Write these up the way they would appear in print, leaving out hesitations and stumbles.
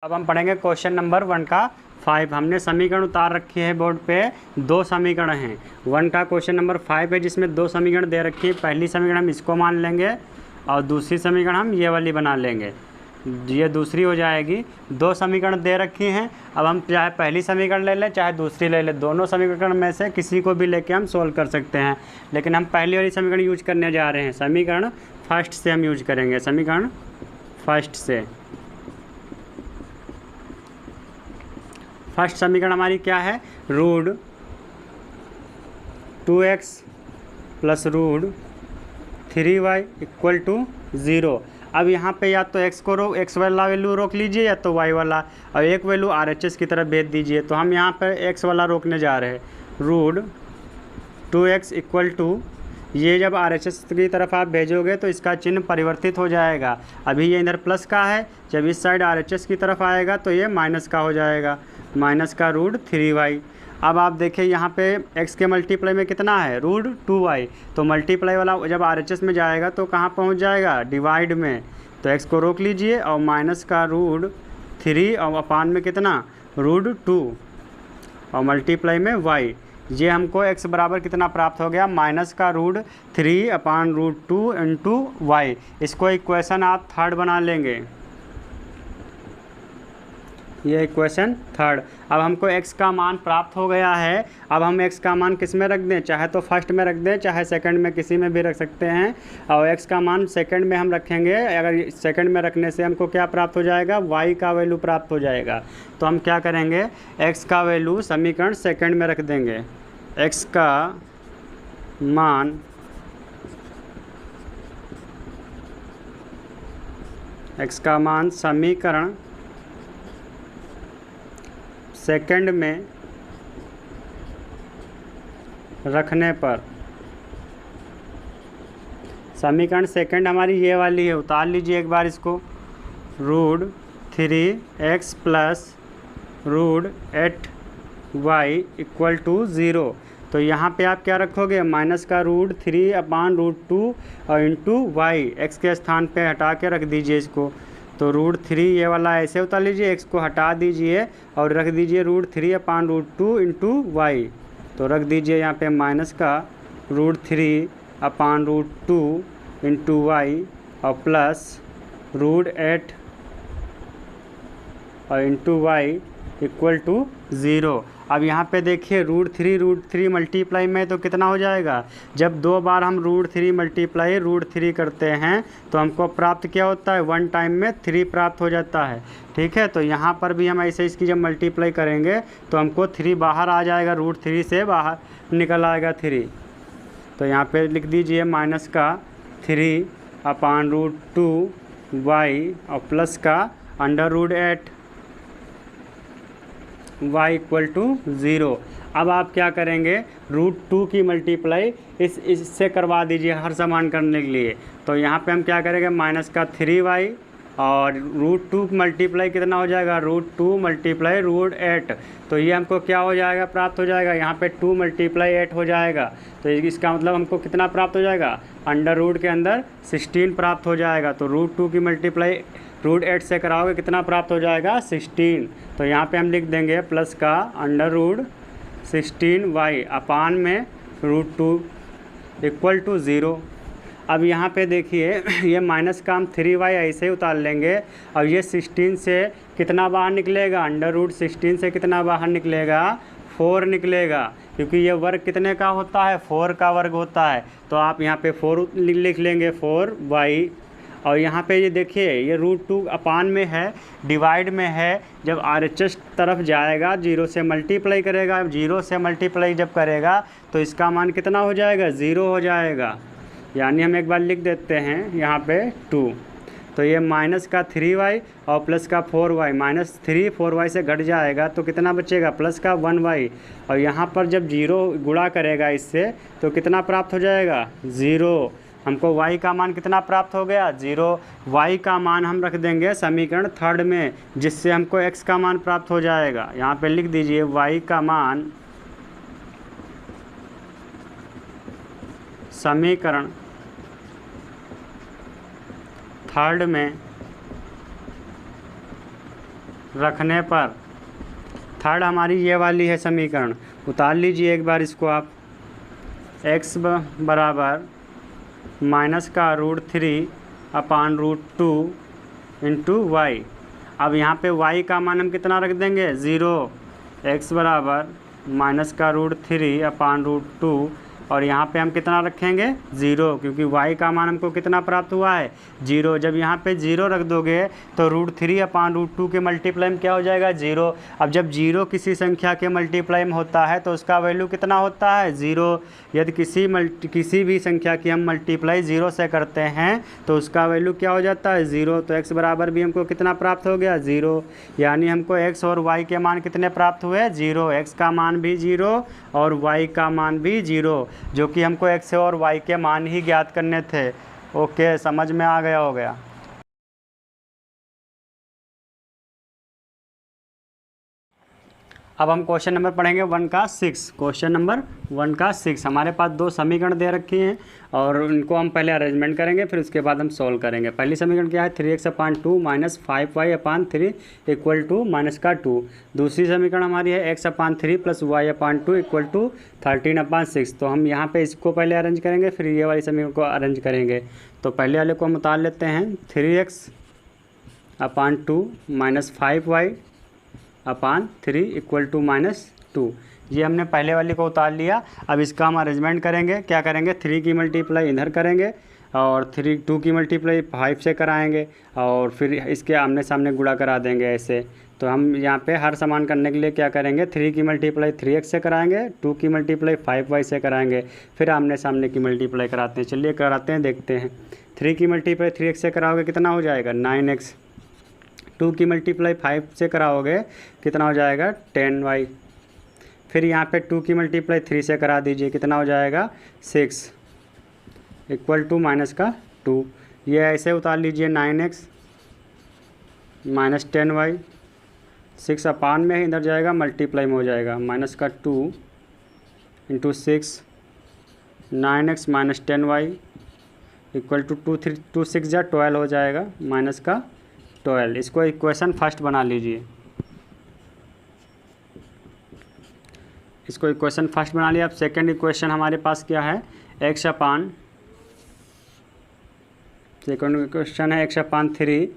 अब हम पढ़ेंगे क्वेश्चन नंबर 1 का 5। हमने समीकरण उतार रखी है बोर्ड पे। दो समीकरण हैं। 1 का क्वेश्चन नंबर 5 है जिसमें दो समीकरण दे रखी है। पहली समीकरण हम इसको मान लेंगे और दूसरी समीकरण हम ये वाली बना लेंगे। ये दूसरी हो जाएगी। दो समीकरण दे रखी हैं। अब हम चाहे पहली समीकरण ले लें चाहे दूसरी ले लें, दोनों समीकरण में से किसी को भी लेके हम सोल्व कर सकते हैं, लेकिन हम पहली वाली समीकरण यूज करने जा रहे हैं। समीकरण फर्स्ट से हम यूज करेंगे। समीकरण फर्स्ट से फर्स्ट समीकरण हमारी क्या है? Root 2x plus root 3y equal to 0। अब यहाँ पे या तो x वाला वैल्यू रोक लीजिए या तो y वाला, और एक वैल्यू RHS की तरफ भेज दीजिए। तो हम यहाँ पे x वाला रोकने जा रहे हैं। रूट 2x इक्वल टू, ये जब RHS की तरफ आप भेजोगे तो इसका चिन्ह परिवर्तित हो जाएगा। अभी ये इधर प्लस का है, जब इस साइड RHS की तरफ आएगा तो ये माइनस का हो जाएगा, माइनस का रूट 3y। अब आप देखिए यहाँ पे x के मल्टीप्लाई में कितना है? Root 2y। तो मल्टीप्लाई वाला जब RHS में जाएगा तो कहाँ पहुँच जाएगा? डिवाइड में। तो x को रोक लीजिए और माइनस का रूट 3 और अपान में कितना? रूट 2 और मल्टीप्लाई में y। ये हमको x बराबर कितना प्राप्त हो गया? माइनस का root 3 upon root 2 into y. इसको इक्वेशन आप थर्ड बना लेंगे। ये इक्वेशन थर्ड। अब हमको x का मान प्राप्त हो गया है। अब हम x का मान किस में रख दें? चाहे तो फर्स्ट में रख दें चाहे सेकंड में, किसी में भी रख सकते हैं। और x का मान सेकंड में हम रखेंगे। अगर सेकंड में रखने से हमको क्या प्राप्त हो जाएगा? y का वैल्यू प्राप्त हो जाएगा। तो हम क्या करेंगे? x का वैल्यू समीकरण सेकंड में रख देंगे। x का मान समीकरण सेकंड में रखने पर, समीकरण सेकंड हमारी ये वाली है, उतार लीजिए एक बार इसको। Root 3x plus root 8y equal to 0। तो यहाँ पे आप क्या रखोगे? माइनस का रूट 3 अपान रूट 2 और इंटू वाई। एक्स के स्थान पे हटा के रख दीजिए इसको। तो रूट 3 ये वाला ऐसे उतार लीजिए, एक्स को हटा दीजिए और रख दीजिए root 3 upon root 2 into y. तो रख दीजिए यहाँ पे माइनस का root 3 upon root 2 into y और प्लस रूट 8 और इंटू वाई इक्वल टू 0। अब यहाँ पे देखिए रूट 3 मल्टीप्लाई में तो कितना हो जाएगा? जब दो बार हम रूट 3 मल्टीप्लाई रूट 3 करते हैं तो हमको प्राप्त क्या होता है? 1 टाइम में 3 प्राप्त हो जाता है। ठीक है, तो यहाँ पर भी हम ऐसे इसकी जब मल्टीप्लाई करेंगे तो हमको 3 बाहर आ जाएगा, रूट 3 से बाहर निकल आएगा 3। तो यहाँ पे लिख दीजिए माइनस का 3 अपान रूट 2 वाई और प्लस का under root 8 y equal to 0। अब आप क्या करेंगे? रूट 2 की मल्टीप्लाई इससे करवा दीजिए हर समान करने के लिए। तो यहाँ पे हम क्या करेंगे? माइनस का 3y और रूट 2 मल्टीप्लाई कितना हो जाएगा? Root 2 multiply root 8। तो ये हमको क्या हो जाएगा? प्राप्त हो जाएगा। यहाँ पे 2 मल्टीप्लाई 8 हो जाएगा। तो इसका मतलब हमको कितना प्राप्त हो जाएगा? अंडर रूट के अंदर 16 प्राप्त हो जाएगा। तो रूट 2 की मल्टीप्लाई रूट 8 से कराओगे कितना प्राप्त हो जाएगा? 16। तो यहाँ पे हम लिख देंगे प्लस का अंडर रूट 16y अपान में रूट 2 इक्वल टू 0। अब यहाँ पे देखिए ये माइनस का हम 3y ऐसे ही उतार लेंगे और ये 16 से कितना बाहर निकलेगा? अंडर रूट 16 से कितना बाहर निकलेगा? 4 निकलेगा, क्योंकि ये वर्ग कितने का होता है? 4 का वर्ग होता है। तो आप यहाँ पे 4 लिख लेंगे, 4y। और यहाँ पे ये देखिए ये रूट 2 अपान में है, डिवाइड में है। जब RHS तरफ जाएगा 0 से मल्टीप्लाई करेगा, 0 से मल्टीप्लाई जब करेगा तो इसका मान कितना हो जाएगा? 0 हो जाएगा। यानी हम एक बार लिख देते हैं यहाँ पे 2। तो ये माइनस का 3y और प्लस का 4y, माइनस 3 4y से घट जाएगा तो कितना बचेगा? प्लस का 1y। और यहाँ पर जब 0 गुणा करेगा इससे तो कितना प्राप्त हो जाएगा? 0। हमको y का मान कितना प्राप्त हो गया? 0। y का मान हम रख देंगे समीकरण थर्ड में, जिससे हमको x का मान प्राप्त हो जाएगा। यहाँ पे लिख दीजिए y का मान समीकरण थर्ड में रखने पर थर्ड हमारी ये वाली है समीकरण, उतार लीजिए एक बार इसको आप। x बराबर माइनस का √3/√2 इंटू वाई। अब यहाँ पे y का मान हम कितना रख देंगे 0। x बराबर माइनस का √3/√2 और यहाँ पे हम कितना रखेंगे 0, क्योंकि y का मान हमको कितना प्राप्त हुआ है 0। जब यहाँ पे 0 रख दोगे तो √3/√2 के मल्टीप्लाई में क्या हो जाएगा 0। अब जब 0 किसी संख्या के मल्टीप्लाई में होता है तो उसका वैल्यू कितना होता है 0। यदि किसी भी संख्या की हम मल्टीप्लाई 0 से करते हैं तो उसका वैल्यू क्या हो जाता है 0। तो x बराबर भी हमको कितना प्राप्त हो गया 0, यानी हमको x और y के मान कितने प्राप्त हुए 0। x का मान भी 0 और y का मान भी 0, जो कि हमको x और y के मान ही ज्ञात करने थे। ओके, समझ में आ गया हो गया। अब हम क्वेश्चन नंबर पढ़ेंगे 1 का 6। क्वेश्चन नंबर 1 का 6 हमारे पास दो समीकरण दे रखी हैं और उनको हम पहले अरेंजमेंट करेंगे, फिर उसके बाद हम सॉल्व करेंगे। पहली समीकरण क्या है 3x/2 minus 5y/3 equal to -2। दूसरी समीकरण हमारी है x/3 plus y/2 equal to 13/6। तो हम यहाँ पे इसको पहले अरेंज करेंगे, फिर ये वाली समीकरण को अरेंज करेंगे। तो पहले वाले को हम उतार लेते हैं 3x/2 minus 5y/3 equal to -2। ये हमने पहले वाली को उतार लिया। अब इसका हम अरेंजमेंट करेंगे। क्या करेंगे 3 की मल्टीप्लाई इधर करेंगे और 2 की मल्टीप्लाई 5 से कराएंगे और फिर इसके आमने सामने गुणा करा देंगे ऐसे। तो हम यहाँ पे हर समान करने के लिए क्या करेंगे 3 की मल्टीप्लाई 3x से कराएंगे, 2 की मल्टीप्लाई 5y से कराएंगे, फिर आमने सामने की मल्टीप्लाई कराते हैं। चलिए कराते हैं, देखते हैं। 3 की मल्टीप्लाई 3x से कराओगे कितना हो जाएगा 9x। 2 की मल्टीप्लाई 5 से कराओगे कितना हो जाएगा 10y। फिर यहाँ पे 2 की मल्टीप्लाई 3 से करा दीजिए, कितना हो जाएगा 6 इक्वल टू -2। ये ऐसे उतार लीजिए 9x माइनस 10y। 6 अपान में इधर जाएगा मल्टीप्लाई में हो जाएगा -2 into 6 9x minus 10y equal to 2 6 जा 12 हो जाएगा -12। इसको इक्वेशन फर्स्ट बना लीजिए। इसको इक्वेशन फर्स्ट बना लिया। अब सेकंड इक्वेशन हमारे पास क्या है सेकंड इक्वेशन है x/3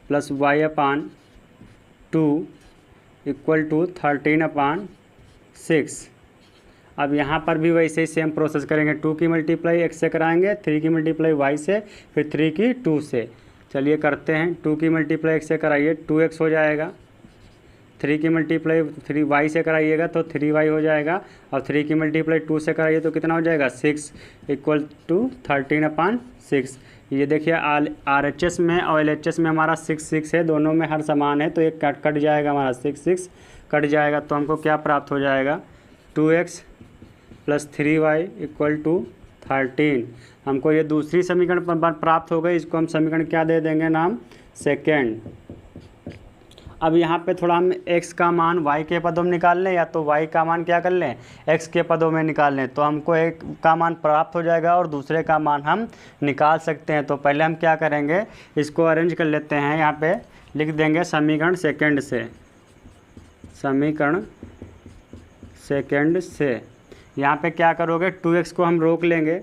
plus y/2 equal to 13/6। अब यहाँ पर भी वैसे ही सेम प्रोसेस करेंगे। 2 की मल्टीप्लाई x से कराएंगे, 3 की मल्टीप्लाई y से, फिर 3 की 2 से। चलिए करते हैं। 2 की मल्टीप्लाई x से कराइए 2x हो जाएगा, 3 की मल्टीप्लाई 3y से कराइएगा तो 3y हो जाएगा, और 3 की मल्टीप्लाई 2 से कराइए तो कितना हो जाएगा 6 इक्वल टू 13/6। ये देखिए RHS में और LHS में हमारा 6 है, दोनों में हर समान है, तो एक कट जाएगा हमारा 6 कट जाएगा। तो हमको क्या प्राप्त हो जाएगा 2x plus 3y equal to 13। हमको ये दूसरी समीकरण प्राप्त हो गई। इसको हम समीकरण क्या दे देंगे नाम सेकेंड। अब यहाँ पे थोड़ा हम x का मान y के पदों में निकाल लें, या तो y का मान क्या कर लें x के पदों में निकाल लें, तो हमको एक का मान प्राप्त हो जाएगा और दूसरे का मान हम निकाल सकते हैं। तो पहले हम क्या करेंगे इसको अरेंज कर लेते हैं। यहाँ पे लिख देंगे समीकरण सेकेंड से, समीकरण सेकेंड से। यहाँ पे क्या करोगे 2x को हम रोक लेंगे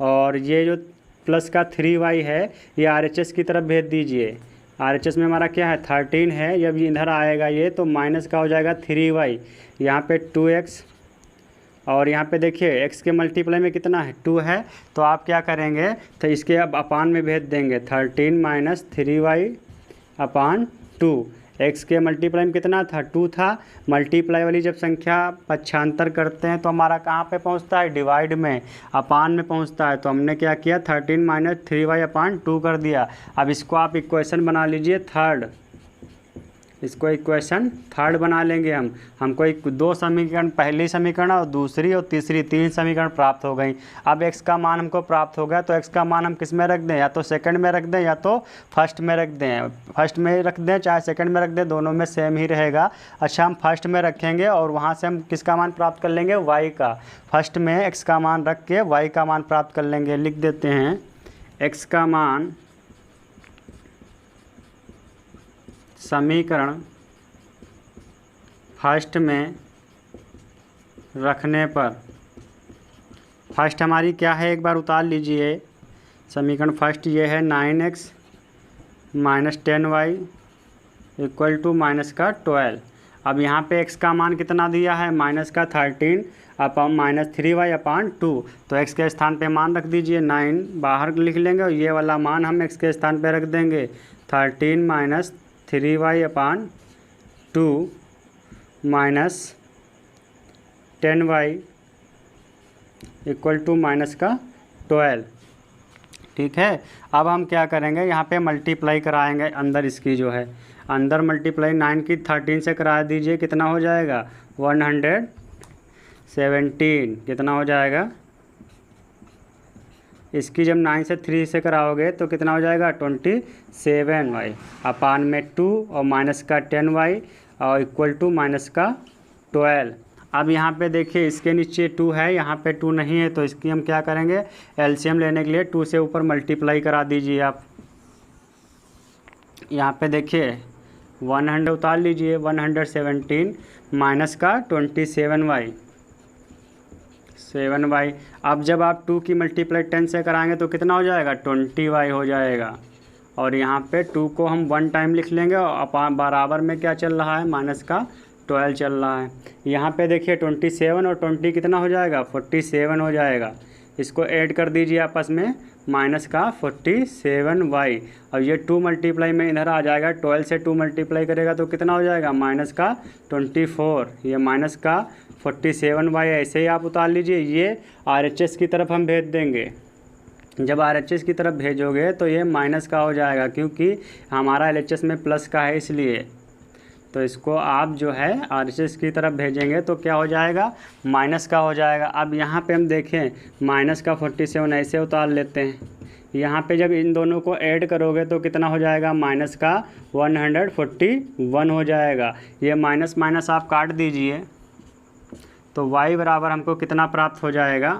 और ये जो प्लस का 3y है ये RHS की तरफ भेज दीजिए। RHS में हमारा क्या है 13 है, जब इधर आएगा ये तो माइनस का हो जाएगा 3y, यहाँ पे 2x, और यहाँ पे देखिए x के मल्टीप्लाई में कितना है 2 है, तो आप क्या करेंगे तो इसके अब अपान में भेज देंगे 13 माइनस 3y/2। x के मल्टीप्लाई में कितना था 2 था, मल्टीप्लाई वाली जब संख्या पक्षांतर करते हैं तो हमारा कहाँ पे पहुँचता है डिवाइड में, अपान में पहुँचता है। तो हमने क्या किया 13 माइनस 3y/2 कर दिया। अब इसको आप इक्वेशन बना लीजिए थर्ड। इसको इक्वेशन थर्ड बना लेंगे हम। हमको एक दो समीकरण, पहली समीकरण और दूसरी और तीसरी, 3 समीकरण प्राप्त हो गई। अब x का मान हमको प्राप्त हो गया, तो x का मान हम किस में रख दें, या तो सेकंड में रख दें या तो फर्स्ट में रख दें। फर्स्ट में रख दें चाहे सेकंड में रख दें, दोनों में सेम ही रहेगा। अच्छा, हम फर्स्ट में रखेंगे और वहाँ से हम किसका मान प्राप्त कर लेंगे y का। फर्स्ट में x का मान रख के y का मान प्राप्त कर लेंगे। लिख देते हैं x का मान समीकरण फर्स्ट में रखने पर, फर्स्ट हमारी क्या है एक बार उतार लीजिए। समीकरण फर्स्ट ये है 9x minus 10y equal to minus का 12। अब यहाँ पे x का मान कितना दिया है, माइनस का 13 अपॉन माइनस 3y अपान 2। तो x के स्थान पे मान रख दीजिए 9 बाहर लिख लेंगे और ये वाला मान हम x के स्थान पे रख देंगे 13 minus 3y upon 2 minus 10y equal to minus का 12। ठीक है, अब हम क्या करेंगे, यहाँ पे मल्टीप्लाई कराएंगे अंदर इसकी जो है, अंदर मल्टीप्लाई 9 की 13 से करा दीजिए, कितना हो जाएगा 117। कितना हो जाएगा, इसकी जब 9 से 3 से कराओगे तो कितना हो जाएगा 27y अपान में 2 और माइनस का 10y और इक्वल टू माइनस का 12। अब यहाँ पे देखिए इसके नीचे 2 है, यहाँ पे 2 नहीं है, तो इसकी हम क्या करेंगे, एलसीएम लेने के लिए 2 से ऊपर मल्टीप्लाई करा दीजिए आप। यहाँ पे देखिए 100 उतार लीजिए, 117 माइनस का 27y 7y। अब जब आप 2 की मल्टीप्लाई 10 से कराएंगे तो कितना हो जाएगा 20y हो जाएगा। और यहाँ पे 2 को हम 1 टाइम लिख लेंगे और बराबर में क्या चल रहा है, माइनस का 12 चल रहा है। यहाँ पे देखिए 27 और 20 कितना हो जाएगा 47 हो जाएगा। इसको ऐड कर दीजिए आपस में, माइनस का 47y और ये 2 मल्टीप्लाई में इधर आ जाएगा, 12 से 2 मल्टीप्लाई करेगा तो कितना हो जाएगा माइनस का 24। ये माइनस का 47y ऐसे ही आप उतार लीजिए। ये RHS की तरफ हम भेज देंगे। जब RHS की तरफ भेजोगे तो ये माइनस का हो जाएगा, क्योंकि हमारा LHS में प्लस का है इसलिए। तो इसको आप जो है RHS की तरफ भेजेंगे तो क्या हो जाएगा, माइनस का हो जाएगा। अब यहाँ पे हम देखें माइनस का 47 ऐसे उतार लेते हैं। यहाँ पे जब इन दोनों को ऐड करोगे तो कितना हो जाएगा, माइनस का 141 हो जाएगा। ये माइनस माइनस आप काट दीजिए तो y बराबर हमको कितना प्राप्त हो जाएगा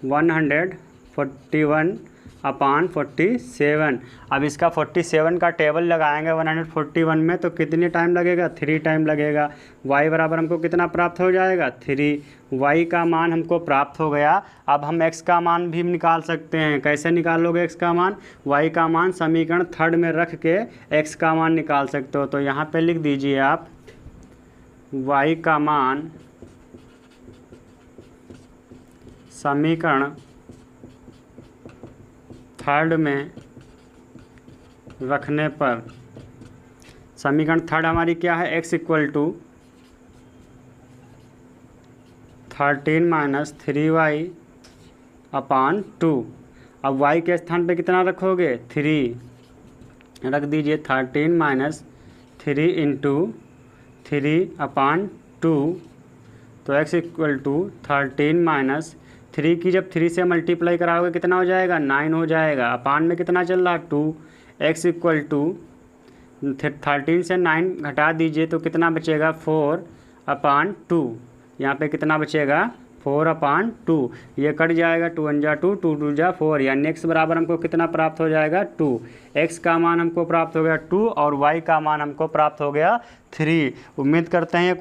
141 अपान 47। अब इसका 47 का टेबल लगाएंगे 141 में तो कितनी टाइम लगेगा, 3 टाइम लगेगा। y बराबर हमको कितना प्राप्त हो जाएगा 3। y का मान हमको प्राप्त हो गया। अब हम x का मान भी निकाल सकते हैं। कैसे निकालोगे x का मान, y का मान समीकरण थर्ड में रख के x का मान निकाल सकते हो। तो यहाँ पे लिख दीजिए आप y का मान समीकरण थर्ड में रखने पर, समीकरण थर्ड हमारी क्या है, x equal to 13 minus 3y upon 2। अब y के स्थान पे कितना रखोगे 3, रख दीजिए 13 माइनस 3 इंटू 3 अपान 2। तो x इक्वल टू 13 माइनस 3 की जब 3 से मल्टीप्लाई कराओगे कितना हो जाएगा 9 हो जाएगा। अपान में कितना चल रहा है 2। x इक्वल टू 13 से 9 घटा दीजिए तो कितना बचेगा 4 अपान 2। यहाँ पे कितना बचेगा 4 अपान 2। ये कट जाएगा 2 1 जा 2 2 2 जा 4, यानी x बराबर हमको कितना प्राप्त हो जाएगा 2। x का मान हमको प्राप्त हो गया 2 और y का मान हमको प्राप्त हो गया 3। उम्मीद करते हैं